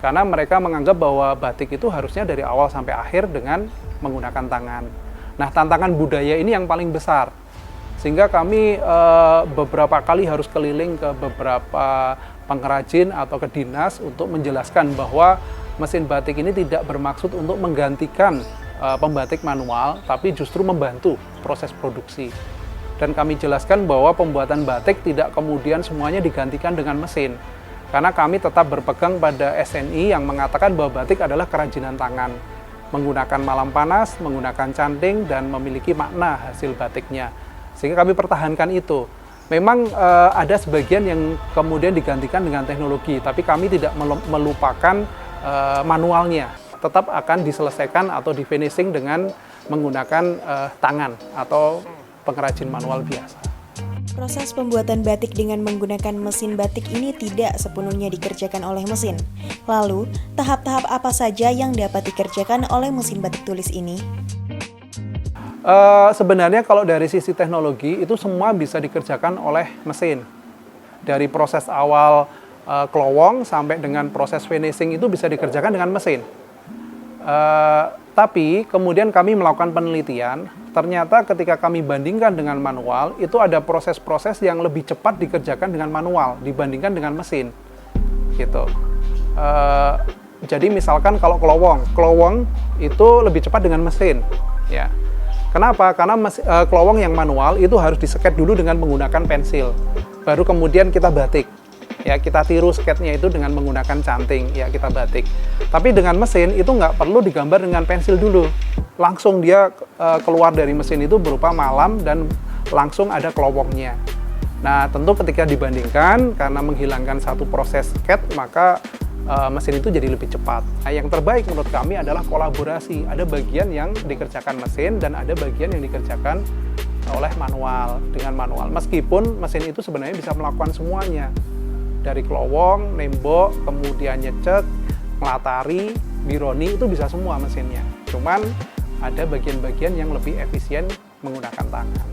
Karena mereka menganggap bahwa batik itu harusnya dari awal sampai akhir dengan menggunakan tangan. Nah, tantangan budaya ini yang paling besar. Sehingga kami beberapa kali harus keliling ke beberapa pengrajin atau ke dinas untuk menjelaskan bahwa mesin batik ini tidak bermaksud untuk menggantikan pembatik manual, tapi justru membantu proses produksi. Dan kami jelaskan bahwa pembuatan batik tidak kemudian semuanya digantikan dengan mesin. Karena kami tetap berpegang pada SNI yang mengatakan bahwa batik adalah kerajinan tangan, menggunakan malam panas, menggunakan canting, dan memiliki makna hasil batiknya. Sehingga kami pertahankan itu. Memang ada sebagian yang kemudian digantikan dengan teknologi, tapi kami tidak melupakan manualnya. Tetap akan diselesaikan atau di-finishing dengan menggunakan tangan atau pengrajin manual biasa. Proses pembuatan batik dengan menggunakan mesin batik ini tidak sepenuhnya dikerjakan oleh mesin. Lalu, tahap-tahap apa saja yang dapat dikerjakan oleh mesin batik tulis ini? Sebenarnya kalau dari sisi teknologi itu semua bisa dikerjakan oleh mesin. Dari proses awal klowong sampai dengan proses finishing itu bisa dikerjakan dengan mesin. Tapi kemudian kami melakukan penelitian, ternyata ketika kami bandingkan dengan manual, itu ada proses-proses yang lebih cepat dikerjakan dengan manual dibandingkan dengan mesin. Gitu. Jadi misalkan kalau klowong itu lebih cepat dengan mesin. Ya. Kenapa? Karena klowong yang manual itu harus diseket dulu dengan menggunakan pensil. Baru kemudian kita batik. Ya, kita tiru sketnya itu dengan menggunakan canting, ya kita batik. Tapi dengan mesin itu nggak perlu digambar dengan pensil dulu. Langsung dia keluar dari mesin itu berupa malam dan langsung ada klowongnya. Nah, tentu ketika dibandingkan, karena menghilangkan satu proses sket, maka mesin itu jadi lebih cepat. Nah, yang terbaik menurut kami adalah kolaborasi. Ada bagian yang dikerjakan mesin dan ada bagian yang dikerjakan oleh manual, dengan manual. Meskipun mesin itu sebenarnya bisa melakukan semuanya. Dari klowong, nembok, kemudian nyecek, melatari, bironi, itu bisa semua mesinnya. Cuman ada bagian-bagian yang lebih efisien menggunakan tangan.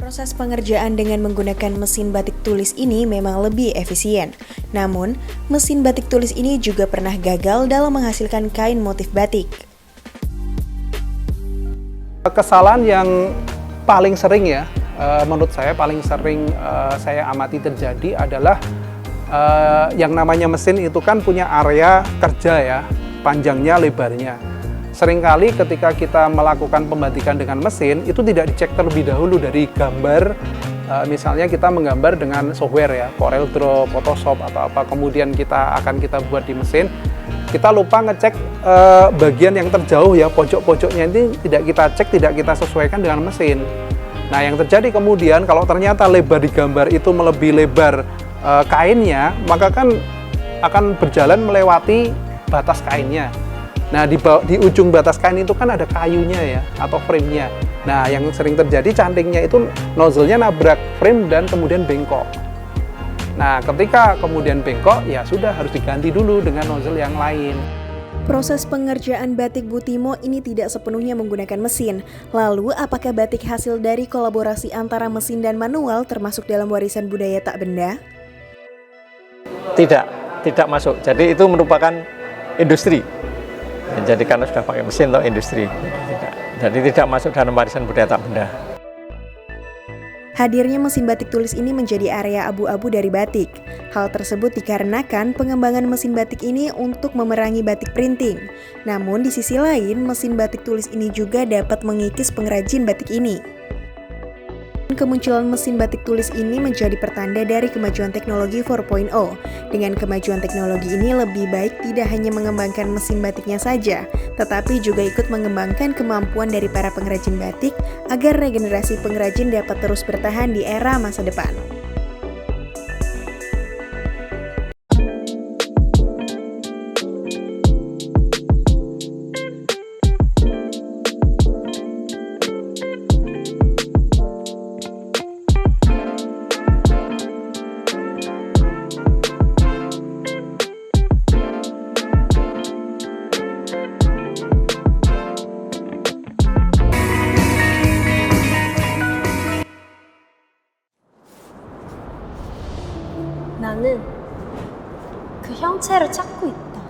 Proses pengerjaan dengan menggunakan mesin batik tulis ini memang lebih efisien. Namun, mesin batik tulis ini juga pernah gagal dalam menghasilkan kain motif batik. Kesalahan yang paling sering ya, menurut saya paling sering saya amati terjadi adalah yang namanya mesin itu kan punya area kerja ya, panjangnya, lebarnya. Seringkali ketika kita melakukan pembatikan dengan mesin, itu tidak dicek terlebih dahulu dari gambar. Misalnya kita menggambar dengan software ya, CorelDRAW, Photoshop atau apa, kemudian kita buat di mesin. Kita lupa ngecek bagian yang terjauh ya, pojok-pojoknya ini tidak kita cek, tidak kita sesuaikan dengan mesin. Nah, yang terjadi kemudian kalau ternyata lebar di gambar itu melebihi lebar kainnya, maka kan akan berjalan melewati batas kainnya. Nah, di ujung batas kain itu kan ada kayunya ya, atau frame-nya. Nah, yang sering terjadi cantingnya itu nozzle-nya nabrak frame dan kemudian bengkok. Nah, ketika kemudian bengkok, ya sudah harus diganti dulu dengan nozzle yang lain. Proses pengerjaan batik Butimo ini tidak sepenuhnya menggunakan mesin. Lalu, apakah batik hasil dari kolaborasi antara mesin dan manual termasuk dalam warisan budaya tak benda? Tidak masuk. Jadi itu merupakan industri. Jadi karena sudah pakai mesin atau industri. Jadi tidak masuk dalam warisan budaya tak benda. Hadirnya mesin batik tulis ini menjadi area abu-abu dari batik. Hal tersebut dikarenakan pengembangan mesin batik ini untuk memerangi batik printing. Namun di sisi lain, mesin batik tulis ini juga dapat mengikis pengrajin batik ini. Kemunculan mesin batik tulis ini menjadi pertanda dari kemajuan teknologi 4.0. Dengan kemajuan teknologi ini lebih baik tidak hanya mengembangkan mesin batiknya saja, tetapi juga ikut mengembangkan kemampuan dari para pengrajin batik agar regenerasi pengrajin dapat terus bertahan di era masa depan. 정체를 찾고 있다.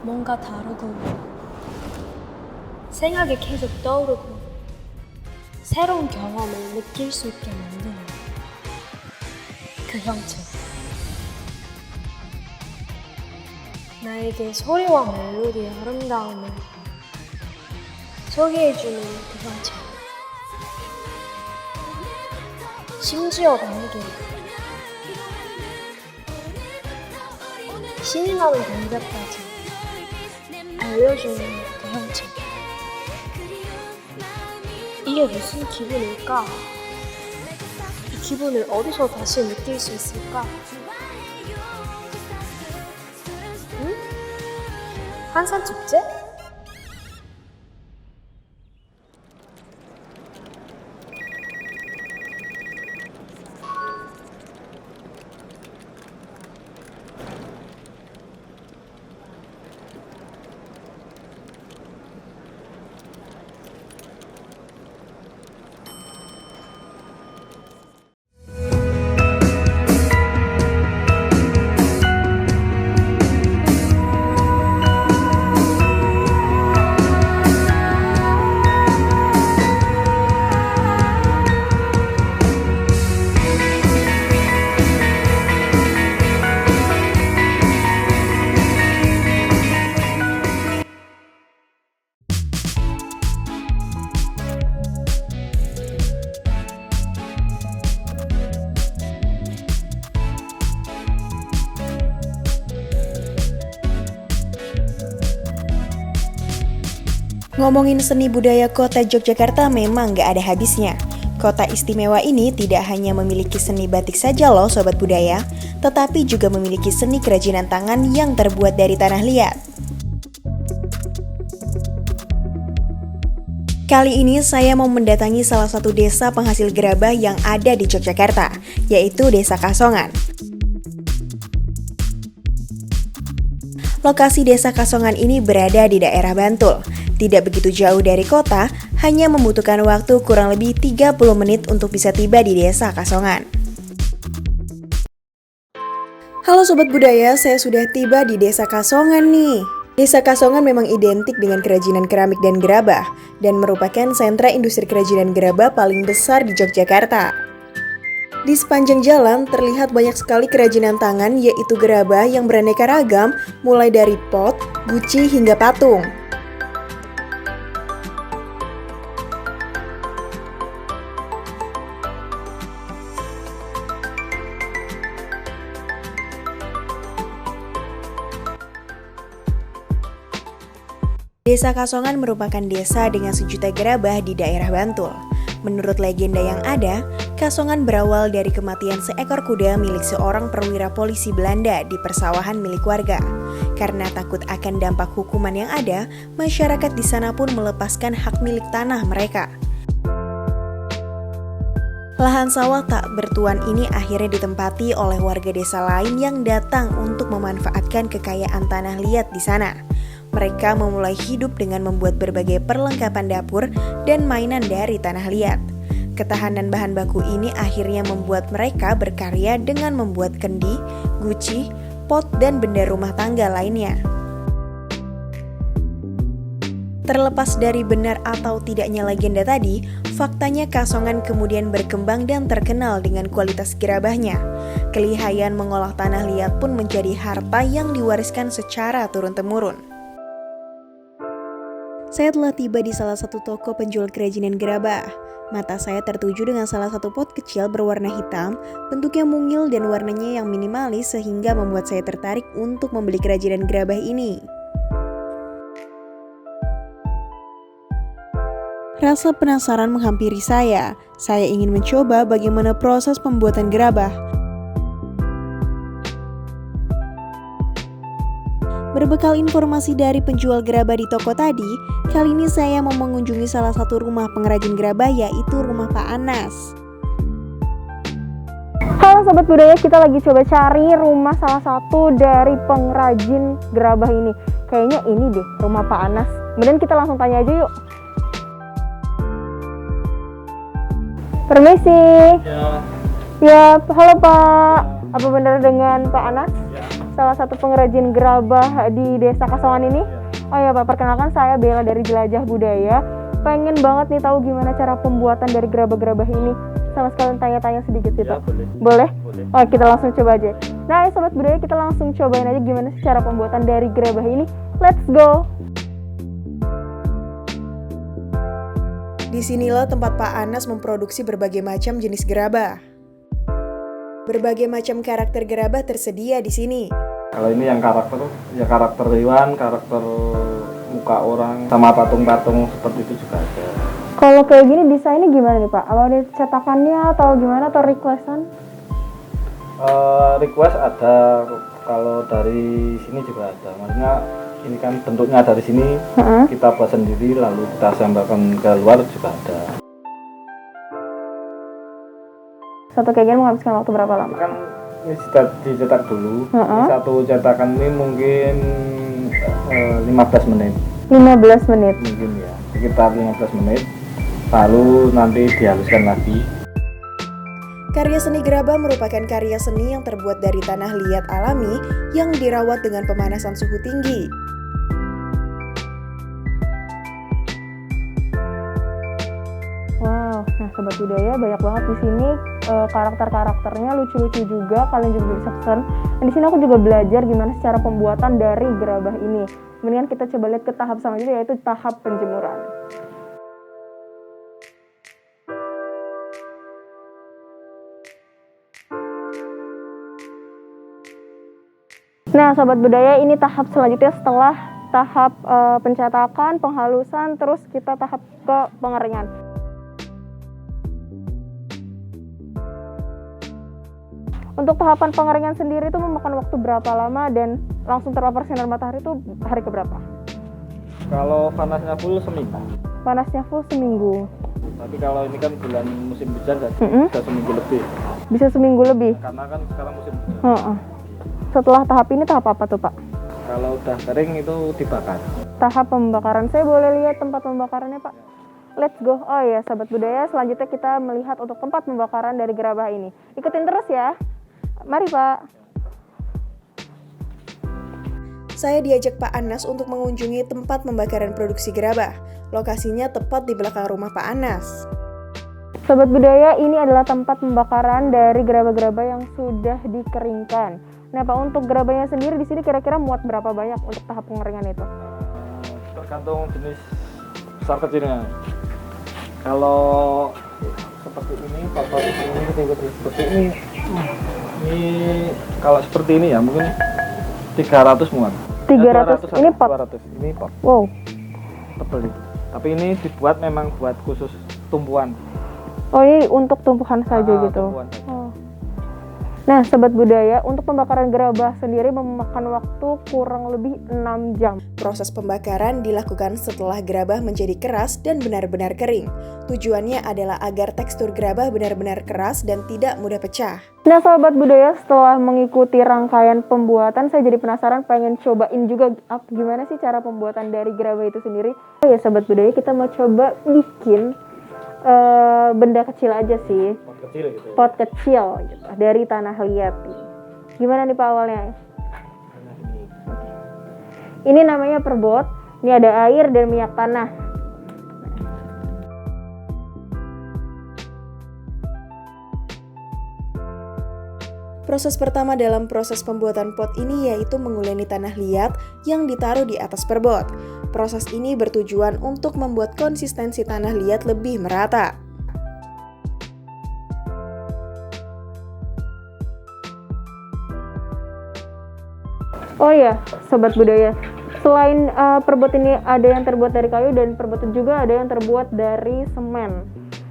뭔가 다르고 생각이 계속 떠오르고 새로운 경험을 느낄 수 있게 만드는 그 형체. 나에게 소리와 멜로디의 아름다움을 소개해주는 그 형체. 심지어 나에게 신이 나는 동작까지 알려주는 그 형체. 이게 무슨 기분일까? 이 기분을 어디서 다시 느낄 수 있을까? 응? 한산축제? Ngomongin seni budaya kota Yogyakarta memang gak ada habisnya. Kota istimewa ini tidak hanya memiliki seni batik saja loh sobat budaya, tetapi juga memiliki seni kerajinan tangan yang terbuat dari tanah liat. Kali ini saya mau mendatangi salah satu desa penghasil gerabah yang ada di Yogyakarta, yaitu Desa Kasongan. Lokasi Desa Kasongan ini berada di daerah Bantul. Tidak begitu jauh dari kota, hanya membutuhkan waktu kurang lebih 30 menit untuk bisa tiba di Desa Kasongan. Halo Sobat Budaya, saya sudah tiba di Desa Kasongan nih. Desa Kasongan memang identik dengan kerajinan keramik dan gerabah, dan merupakan sentra industri kerajinan gerabah paling besar di Yogyakarta. Di sepanjang jalan terlihat banyak sekali kerajinan tangan, yaitu gerabah yang beraneka ragam, mulai dari pot, guci, hingga patung. Desa Kasongan merupakan desa dengan sejuta gerabah di daerah Bantul. Menurut legenda yang ada, Kasongan berawal dari kematian seekor kuda milik seorang perwira polisi Belanda di persawahan milik warga. Karena takut akan dampak hukuman yang ada, masyarakat di sana pun melepaskan hak milik tanah mereka. Lahan sawah tak bertuan ini akhirnya ditempati oleh warga desa lain yang datang untuk memanfaatkan kekayaan tanah liat di sana. Mereka memulai hidup dengan membuat berbagai perlengkapan dapur dan mainan dari tanah liat. Ketahanan bahan baku ini akhirnya membuat mereka berkarya dengan membuat kendi, guci, pot, dan benda rumah tangga lainnya. Terlepas dari benar atau tidaknya legenda tadi, faktanya Kasongan kemudian berkembang dan terkenal dengan kualitas gerabahnya. Kelihayan mengolah tanah liat pun menjadi harta yang diwariskan secara turun-temurun. Saya telah tiba di salah satu toko penjual kerajinan gerabah. Mata saya tertuju dengan salah satu pot kecil berwarna hitam, bentuknya mungil dan warnanya yang minimalis sehingga membuat saya tertarik untuk membeli kerajinan gerabah ini. Rasa penasaran menghampiri saya. Saya ingin mencoba bagaimana proses pembuatan gerabah. Berbekal informasi dari penjual gerabah di toko tadi, kali ini saya mau mengunjungi salah satu rumah pengrajin gerabah, yaitu rumah Pak Anas. Halo Sobat Budaya, kita lagi coba cari rumah salah satu dari pengrajin gerabah ini. Kayaknya ini deh rumah Pak Anas. Kemudian kita langsung tanya aja yuk. Permisi. Ya, halo Pak. Apa benar dengan Pak Anas? Ya. salah satu pengrajin gerabah di Desa Kasongan ini? Oh ya Pak, perkenalkan saya Bella dari Jelajah Budaya. Pengen banget nih tahu gimana cara pembuatan dari gerabah-gerabah ini. Sama sekalian tanya-tanya sedikit sih Pak. Boleh? Oh, kita langsung coba aja. Nah, Sobat Budaya, kita langsung cobain aja gimana sih cara pembuatan dari gerabah ini. Let's go! Disinilah tempat Pak Anas memproduksi berbagai macam jenis gerabah. Berbagai macam karakter gerabah tersedia di sini. Kalau ini yang karakter, ya karakter hewan, karakter muka orang, sama patung-patung seperti itu juga ada. Kalau kayak gini desainnya gimana nih Pak? Kalau ada cetakannya atau gimana, atau requestan? Request ada, kalau dari sini juga ada. Maksudnya ini kan bentuknya dari sini, kita buat sendiri lalu kita sampaikan ke luar juga ada. Satu kayak gini menghabiskan waktu berapa lama? Kan ini dicetak dulu. Ini satu cetakan ini mungkin 15 menit. 15 menit? Mungkin ya, sekitar 15 menit. Lalu nanti dihaluskan lagi. Karya seni gerabah merupakan karya seni yang terbuat dari tanah liat alami yang dirawat dengan pemanasan suhu tinggi. Wow, nah Sobat Budaya, banyak banget di sini karakter-karakternya lucu-lucu juga. Kalian juga bisa pesan. Dan di sini aku juga belajar gimana cara pembuatan dari gerabah ini. Kemudian kita coba lihat ke tahap selanjutnya, yaitu tahap penjemuran. Nah, Sobat Budaya, ini tahap selanjutnya setelah tahap pencetakan, penghalusan, terus kita tahap ke pengeringan. Untuk tahapan pengeringan sendiri itu memakan waktu berapa lama dan langsung terpapar sinar matahari itu hari keberapa? Kalau panasnya full seminggu. Panasnya full seminggu. Tapi kalau ini kan bulan musim hujan bisa seminggu lebih. Bisa seminggu lebih? Karena kan sekarang musim hujan. Setelah tahap ini tahap apa tuh Pak? Kalau udah kering itu dibakar. Tahap pembakaran, saya boleh lihat tempat pembakarannya Pak? Let's go. Oh ya Sobat Budaya, selanjutnya kita melihat untuk tempat pembakaran dari gerabah ini. Ikutin terus ya. Mari Pak. Saya diajak Pak Anas untuk mengunjungi tempat pembakaran produksi gerabah. Lokasinya tepat di belakang rumah Pak Anas. Sobat Budaya, ini adalah tempat pembakaran dari gerabah-gerabah yang sudah dikeringkan. Nah Pak, untuk gerabahnya sendiri di sini kira-kira muat berapa banyak untuk tahap pengeringan itu? Tergantung jenis besar kecilnya. Kalau seperti ini, seperti ini kalau seperti ini ya mungkin 300 muat. 300 ini pot. 200 ini pot. Wow. Tebal itu. Tapi ini dibuat memang buat khusus tumpuan. Oh, ini untuk tumpukan saja gitu. Tumpuan saja. Nah, Sobat Budaya, untuk pembakaran gerabah sendiri memakan waktu kurang lebih 6 jam. Proses pembakaran dilakukan setelah gerabah menjadi keras dan benar-benar kering. Tujuannya adalah agar tekstur gerabah benar-benar keras dan tidak mudah pecah. Nah, Sobat Budaya, setelah mengikuti rangkaian pembuatan, saya jadi penasaran pengen cobain juga gimana sih cara pembuatan dari gerabah itu sendiri. Oh ya, Sobat Budaya, kita mau coba bikin benda kecil aja sih. Pot kecil gitu, dari tanah liat. Gimana nih Pak awalnya? Ini namanya perbot. Ini ada air dan minyak tanah. Proses pertama dalam proses pembuatan pot ini yaitu menguleni tanah liat yang ditaruh di atas perbot. Proses ini bertujuan untuk membuat konsistensi tanah liat lebih merata. Oh ya, Sobat Budaya, selain perbot ini ada yang terbuat dari kayu dan perbot juga ada yang terbuat dari semen.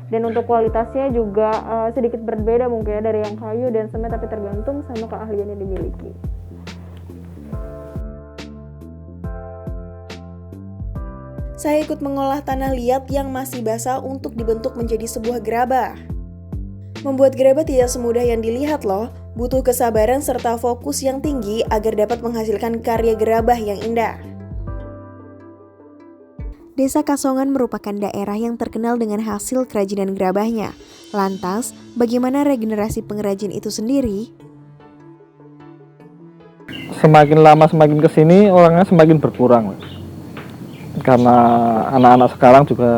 Dan untuk kualitasnya juga sedikit berbeda mungkin ya dari yang kayu dan semen, tapi tergantung sama keahlian yang dimiliki. Saya ikut mengolah tanah liat yang masih basah untuk dibentuk menjadi sebuah gerabah. Membuat gerabah tidak semudah yang dilihat loh, butuh kesabaran serta fokus yang tinggi agar dapat menghasilkan karya gerabah yang indah. Desa Kasongan merupakan daerah yang terkenal dengan hasil kerajinan gerabahnya. Lantas, bagaimana regenerasi pengrajin itu sendiri? semakin lama semakin kesini orangnya semakin berkurang, karena anak-anak sekarang juga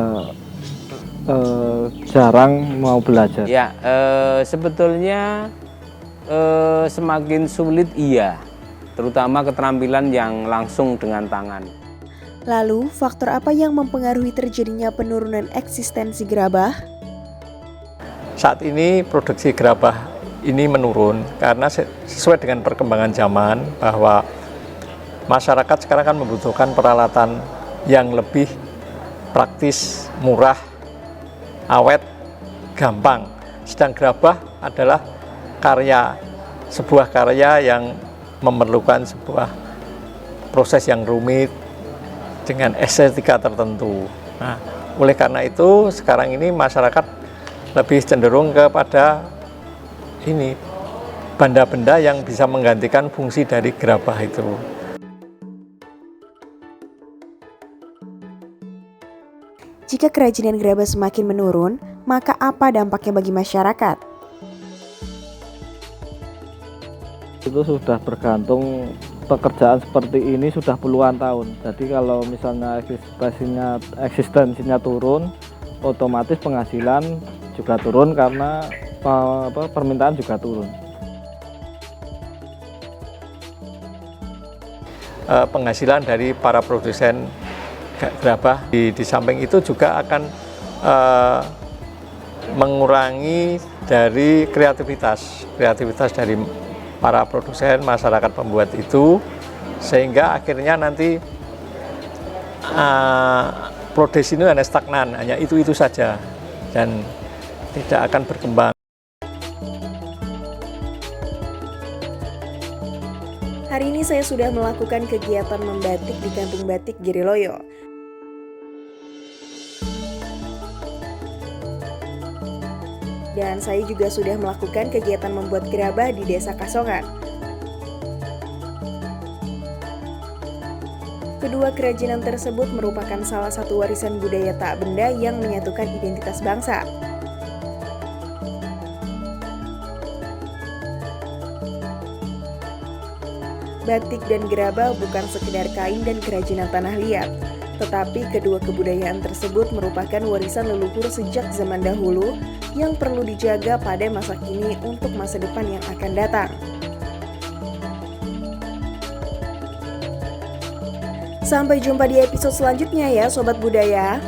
jarang mau belajar. Ya, sebetulnya semakin sulit iya, terutama keterampilan yang langsung dengan tangan. Lalu, faktor apa yang mempengaruhi terjadinya penurunan eksistensi gerabah? Saat ini produksi gerabah ini menurun karena sesuai dengan perkembangan zaman bahwa masyarakat sekarang kan membutuhkan peralatan yang lebih praktis, murah, awet, gampang. Sedang gerabah adalah sebuah karya yang memerlukan sebuah proses yang rumit dengan estetika tertentu. Nah, oleh karena itu sekarang ini masyarakat lebih cenderung kepada ini benda-benda yang bisa menggantikan fungsi dari gerabah itu. Jika kerajinan gerabah semakin menurun, maka apa dampaknya bagi masyarakat? Itu sudah bergantung, pekerjaan seperti ini sudah puluhan tahun. Jadi kalau misalnya eksistensinya turun, otomatis penghasilan juga turun karena permintaan juga turun. Penghasilan dari para produsen gerabah di samping itu juga akan mengurangi dari kreativitas dari para produsen, masyarakat pembuat itu, sehingga akhirnya nanti produksi ini hanya stagnan, hanya itu saja dan tidak akan berkembang. Hari ini saya sudah melakukan kegiatan membatik di Kampung Batik Giriloyo. Dan saya juga sudah melakukan kegiatan membuat gerabah di Desa Kasongan. Kedua kerajinan tersebut merupakan salah satu warisan budaya tak benda yang menyatukan identitas bangsa. Batik dan gerabah bukan sekedar kain dan kerajinan tanah liat, tetapi kedua kebudayaan tersebut merupakan warisan leluhur sejak zaman dahulu yang perlu dijaga pada masa kini untuk masa depan yang akan datang. Sampai jumpa di episode selanjutnya ya Sobat Budaya.